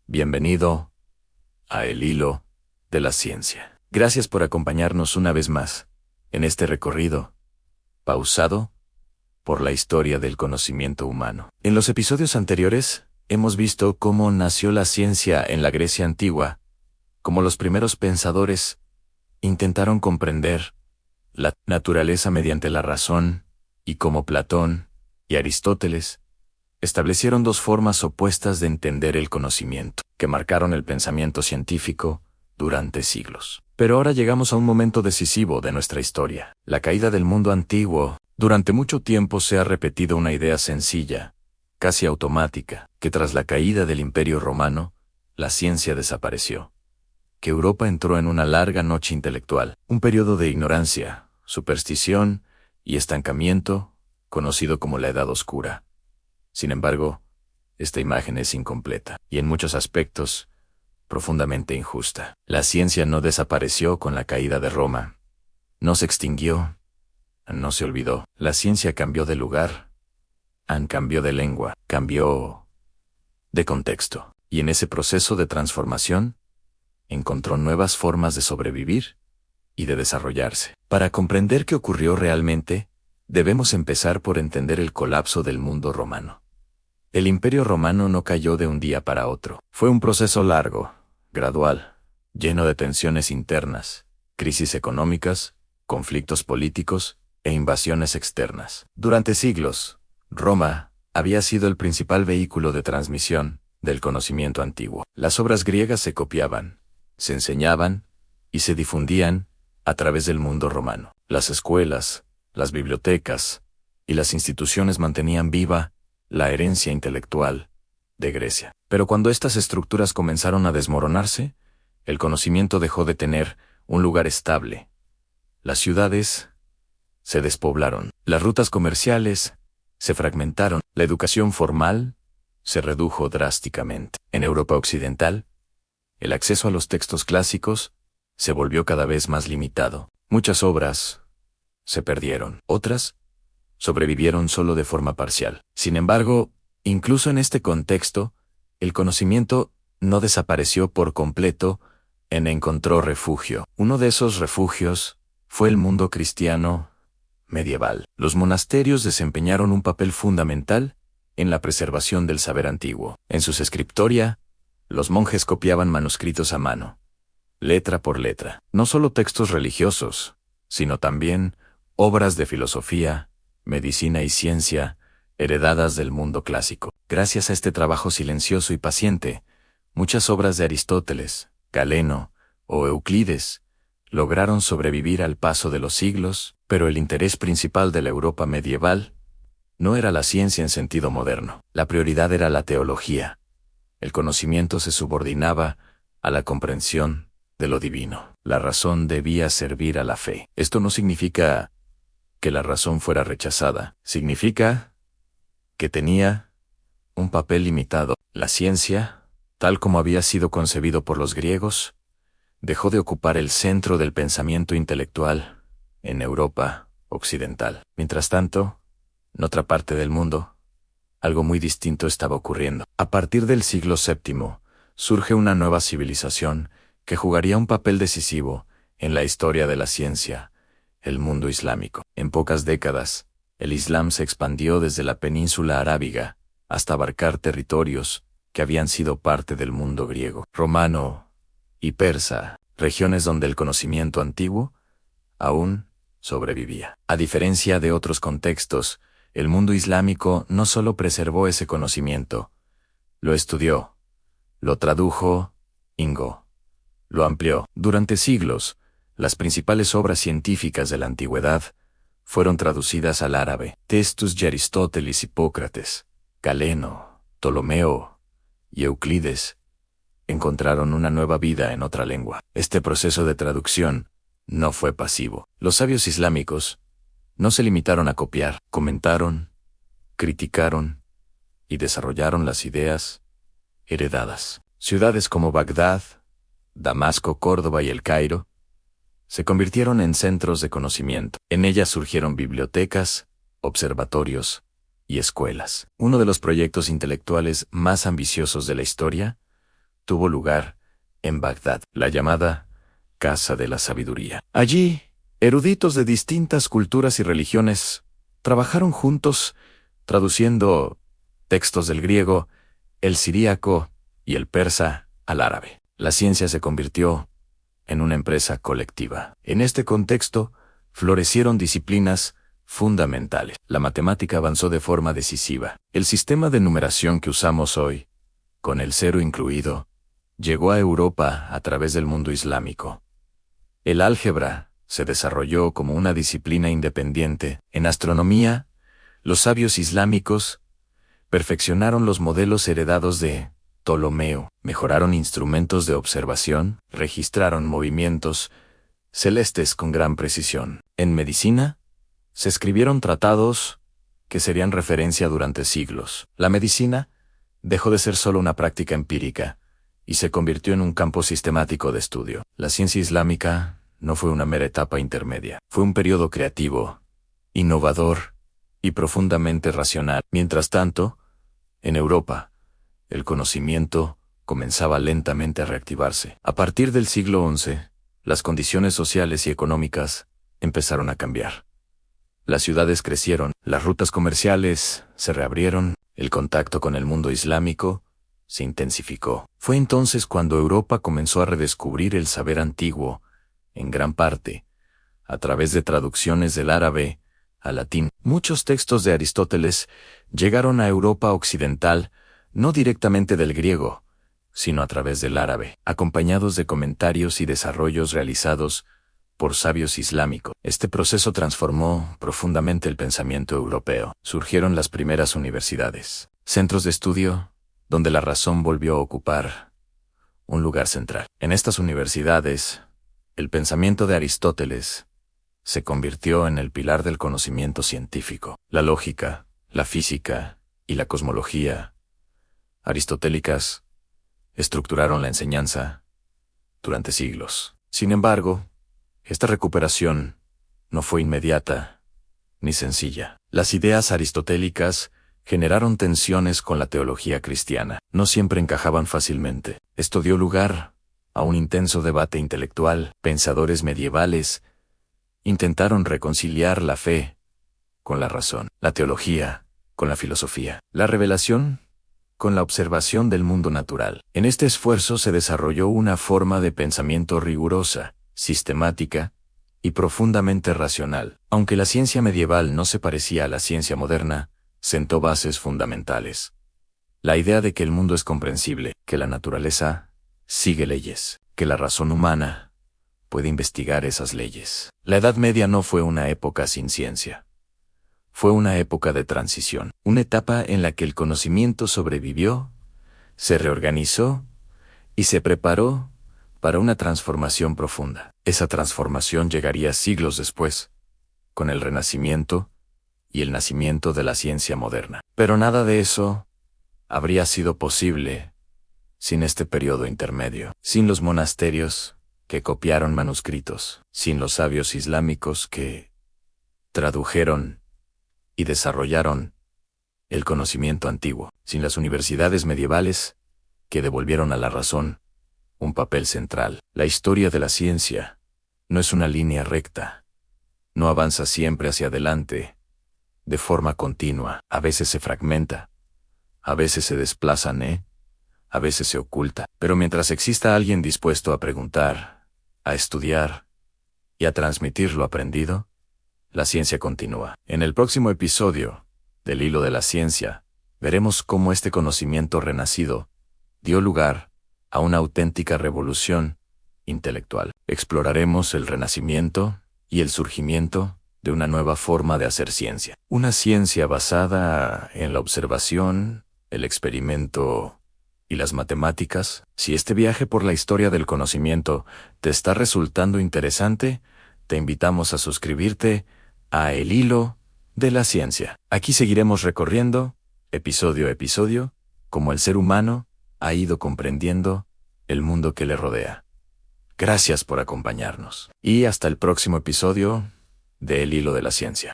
Bienvenido a El Hilo de la Ciencia. Gracias por acompañarnos una vez más en este recorrido pausado por la historia del conocimiento humano. En los episodios anteriores hemos visto cómo nació la ciencia en la Grecia antigua, cómo los primeros pensadores intentaron comprender la naturaleza mediante la razón y cómo Platón y Aristóteles establecieron dos formas opuestas de entender el conocimiento, que marcaron el pensamiento científico durante siglos. Pero ahora llegamos a un momento decisivo de nuestra historia, la caída del mundo antiguo. Durante mucho tiempo se ha repetido una idea sencilla, casi automática, que tras la caída del Imperio Romano, la ciencia desapareció, que Europa entró en una larga noche intelectual, un periodo de ignorancia, superstición y estancamiento, conocido como la Edad Oscura. Sin embargo, esta imagen es incompleta y en muchos aspectos profundamente injusta. La ciencia no desapareció con la caída de Roma. No se extinguió. No se olvidó. La ciencia cambió de lugar. Cambió de lengua. Cambió de contexto. Y en ese proceso de transformación, encontró nuevas formas de sobrevivir y de desarrollarse. Para comprender qué ocurrió realmente, debemos empezar por entender el colapso del mundo romano. El Imperio Romano no cayó de un día para otro. Fue un proceso largo, gradual, lleno de tensiones internas, crisis económicas, conflictos políticos e invasiones externas. Durante siglos, Roma había sido el principal vehículo de transmisión del conocimiento antiguo. Las obras griegas se copiaban, se enseñaban y se difundían a través del mundo romano. Las escuelas, las bibliotecas y las instituciones mantenían viva la herencia intelectual de Grecia. Pero cuando estas estructuras comenzaron a desmoronarse, el conocimiento dejó de tener un lugar estable. Las ciudades se despoblaron, las rutas comerciales se fragmentaron, la educación formal se redujo drásticamente. En Europa Occidental, el acceso a los textos clásicos se volvió cada vez más limitado. Muchas obras se perdieron, otras sobrevivieron solo de forma parcial. Sin embargo, incluso en este contexto, el conocimiento no desapareció por completo, encontró refugio. Uno de esos refugios fue el mundo cristiano medieval. Los monasterios desempeñaron un papel fundamental en la preservación del saber antiguo. En sus scriptoria, los monjes copiaban manuscritos a mano, letra por letra, no solo textos religiosos, sino también obras de filosofía, medicina y ciencia, heredadas del mundo clásico. Gracias a este trabajo silencioso y paciente, muchas obras de Aristóteles, Galeno o Euclides lograron sobrevivir al paso de los siglos, pero el interés principal de la Europa medieval no era la ciencia en sentido moderno. La prioridad era la teología. El conocimiento se subordinaba a la comprensión de lo divino. La razón debía servir a la fe. Esto no significa que la razón fuera rechazada. Significa que tenía un papel limitado. La ciencia, tal como había sido concebido por los griegos, dejó de ocupar el centro del pensamiento intelectual en Europa Occidental. Mientras tanto, en otra parte del mundo, algo muy distinto estaba ocurriendo. A partir del siglo VII, surge una nueva civilización que jugaría un papel decisivo en la historia de la ciencia, el mundo islámico. En pocas décadas, el Islam se expandió desde la península arábiga hasta abarcar territorios que habían sido parte del mundo griego, romano y persa, regiones donde el conocimiento antiguo aún sobrevivía. A diferencia de otros contextos, el mundo islámico no solo preservó ese conocimiento, lo estudió, lo tradujo, lo amplió. Durante siglos, las principales obras científicas de la antigüedad fueron traducidas al árabe. Textos de Aristóteles, Hipócrates, Galeno, Ptolomeo y Euclides encontraron una nueva vida en otra lengua. Este proceso de traducción no fue pasivo. Los sabios islámicos no se limitaron a copiar, comentaron, criticaron y desarrollaron las ideas heredadas. Ciudades como Bagdad, Damasco, Córdoba y El Cairo se convirtieron en centros de conocimiento. En ellas surgieron bibliotecas, observatorios y escuelas. Uno de los proyectos intelectuales más ambiciosos de la historia tuvo lugar en Bagdad, la llamada Casa de la Sabiduría. Allí, eruditos de distintas culturas y religiones trabajaron juntos, traduciendo textos del griego, el siríaco y el persa al árabe. La ciencia se convirtió en una empresa colectiva. En este contexto, florecieron disciplinas fundamentales. La matemática avanzó de forma decisiva. El sistema de numeración que usamos hoy, con el cero incluido, llegó a Europa a través del mundo islámico. El álgebra se desarrolló como una disciplina independiente. En astronomía, los sabios islámicos perfeccionaron los modelos heredados de Ptolomeo, mejoraron instrumentos de observación, registraron movimientos celestes con gran precisión. En medicina, se escribieron tratados que serían referencia durante siglos. La medicina dejó de ser solo una práctica empírica y se convirtió en un campo sistemático de estudio. La ciencia islámica no fue una mera etapa intermedia, fue un periodo creativo, innovador y profundamente racional. Mientras tanto, en Europa, el conocimiento comenzaba lentamente a reactivarse. A partir del siglo XI, las condiciones sociales y económicas empezaron a cambiar. Las ciudades crecieron, las rutas comerciales se reabrieron, el contacto con el mundo islámico se intensificó. Fue entonces cuando Europa comenzó a redescubrir el saber antiguo, en gran parte, a través de traducciones del árabe al latín. Muchos textos de Aristóteles llegaron a Europa occidental, no directamente del griego, sino a través del árabe, acompañados de comentarios y desarrollos realizados por sabios islámicos. Este proceso transformó profundamente el pensamiento europeo. Surgieron las primeras universidades, centros de estudio, donde la razón volvió a ocupar un lugar central. En estas universidades, el pensamiento de Aristóteles se convirtió en el pilar del conocimiento científico. La lógica, la física y la cosmología aristotélicas estructuraron la enseñanza durante siglos. Sin embargo, esta recuperación no fue inmediata ni sencilla. Las ideas aristotélicas generaron tensiones con la teología cristiana. No siempre encajaban fácilmente. Esto dio lugar a un intenso debate intelectual. Pensadores medievales intentaron reconciliar la fe con la razón, la teología con la filosofía, la revelación con la observación del mundo natural. En este esfuerzo se desarrolló una forma de pensamiento rigurosa, sistemática y profundamente racional. Aunque la ciencia medieval no se parecía a la ciencia moderna, sentó bases fundamentales. La idea de que el mundo es comprensible, que la naturaleza sigue leyes, que la razón humana puede investigar esas leyes. La Edad Media no fue una época sin ciencia. Fue una época de transición, una etapa en la que el conocimiento sobrevivió, se reorganizó y se preparó para una transformación profunda. Esa transformación llegaría siglos después, con el Renacimiento y el nacimiento de la ciencia moderna. Pero nada de eso habría sido posible sin este periodo intermedio, sin los monasterios que copiaron manuscritos, sin los sabios islámicos que tradujeron y desarrollaron el conocimiento antiguo, sin las universidades medievales que devolvieron a la razón un papel central. La historia de la ciencia no es una línea recta, no avanza siempre hacia adelante, de forma continua. A veces se fragmenta, a veces se desplaza, a veces se oculta. Pero mientras exista alguien dispuesto a preguntar, a estudiar y a transmitir lo aprendido, la ciencia continúa. En el próximo episodio del Hilo de la Ciencia, veremos cómo este conocimiento renacido dio lugar a una auténtica revolución intelectual. Exploraremos el renacimiento y el surgimiento de una nueva forma de hacer ciencia. Una ciencia basada en la observación, el experimento y las matemáticas. Si este viaje por la historia del conocimiento te está resultando interesante, te invitamos a suscribirte a El Hilo de la Ciencia. Aquí seguiremos recorriendo, episodio a episodio, cómo el ser humano ha ido comprendiendo el mundo que le rodea. Gracias por acompañarnos. Y hasta el próximo episodio de El Hilo de la Ciencia.